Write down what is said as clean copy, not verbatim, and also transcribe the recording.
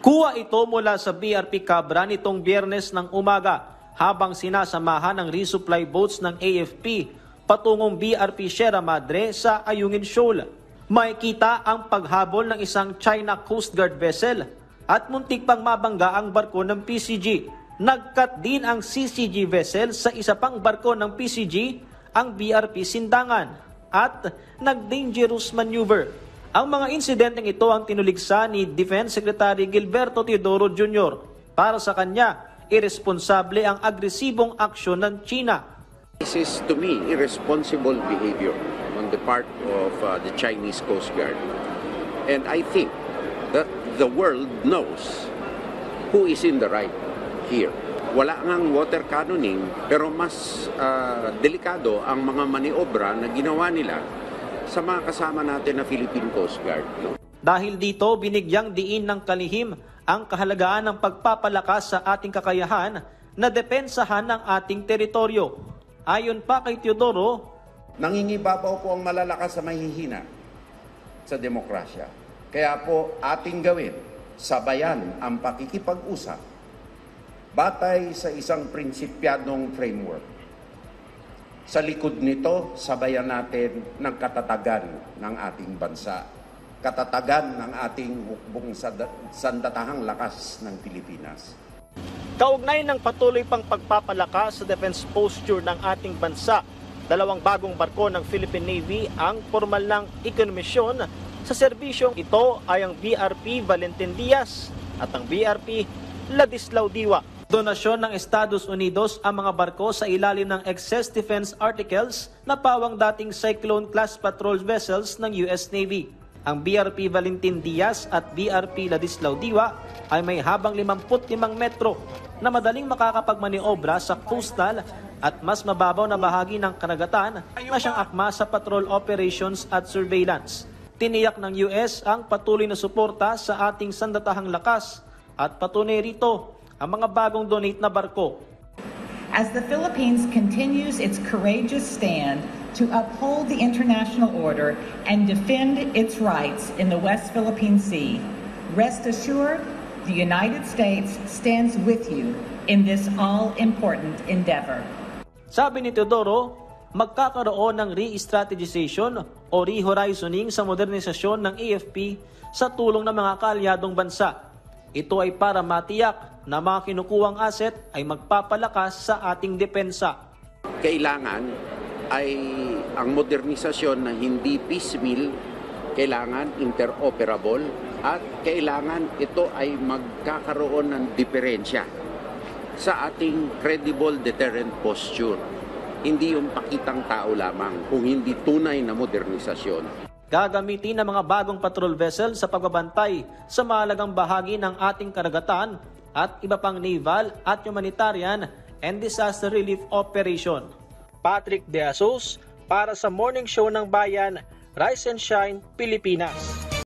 Kuha ito mula sa BRP Cabra nitong Biyernes ng umaga habang sinasamahan ng resupply boats ng AFP patungong BRP Sierra Madre sa Ayungin Shoal. Makikita ang paghabol ng isang China Coast Guard vessel at muntik pang mabangga ang barko ng PCG. Nagkat din ang CCG vessel sa isa pang barko ng PCG, ang BRP Sindangan, at nag-dangerous maneuver. Ang mga insidenteng ito ang tinuligsa ni Defense Secretary Gilberto Teodoro Jr. Para sa kanya, irresponsable ang agresibong aksyon ng China. This is, to me, irresponsible behavior on the part of the Chinese Coast Guard. And I think that the world knows who is in the right here. Wala ngang water cannoning, pero mas delikado ang mga maniobra na ginawa nila sa mga kasama natin na Philippine Coast Guard. No? Dahil dito, binigyang diin ng kalihim ang kahalagaan ng pagpapalakas sa ating kakayahan na depensahan ng ating teritoryo. Ayon pa kay Teodoro, nangingibabaw po ang malalakas sa mahihina sa demokrasya. Kaya po ating gawin, sabayan ang pakikipag-usap batay sa isang prinsipyadong framework. Sa likod nito, sabayan natin ng katatagan ng ating bansa, katatagan ng ating hukbong sandatahang lakas ng Pilipinas. Kaugnay ng patuloy pang pagpapalakas sa defense posture ng ating bansa, dalawang bagong barko ng Philippine Navy ang formal ng ikonomisyon sa serbisyong ito ay ang BRP Valentin Diaz at ang BRP Ladislao Diwa. Donasyon ng Estados Unidos ang mga barko sa ilalim ng Excess Defense Articles na pawang dating Cyclone-class patrol vessels ng US Navy. Ang BRP Valentin Diaz at BRP Ladislao Diwa ay may habang 55 metro na madaling makakapagmaniobra sa coastal at mas mababaw na bahagi ng karagatan na siyang akma sa patrol operations at surveillance. Tiniyak ng US ang patuloy na suporta sa ating sandatahang lakas at patunay rito ang mga bagong donate na barko. As the Philippines continues its courageous stand to uphold the international order and defend its rights in the West Philippine Sea, rest assured the United States stands with you in this all-important endeavor. Sabi ni Teodoro, magkakaroon ng re-strategization o re-horizoning sa modernisasyon ng AFP sa tulong ng mga kaalyadong bansa. Ito ay para matiyak na mga kinukuhang asset ay magpapalakas sa ating depensa. Kailangan ay ang modernisasyon na hindi piecemeal, kailangan interoperable at kailangan ito ay magkakaroon ng diferensya sa ating credible deterrent posture. Hindi yung pakitang tao lamang, kung hindi tunay na modernisasyon. Gagamitin ng mga bagong patrol vessel sa pagbabantay sa mahalagang bahagi ng ating karagatan at iba pang naval at humanitarian and disaster relief operation. Patrick De Asos para sa Morning Show ng Bayan, Rise and Shine, Pilipinas.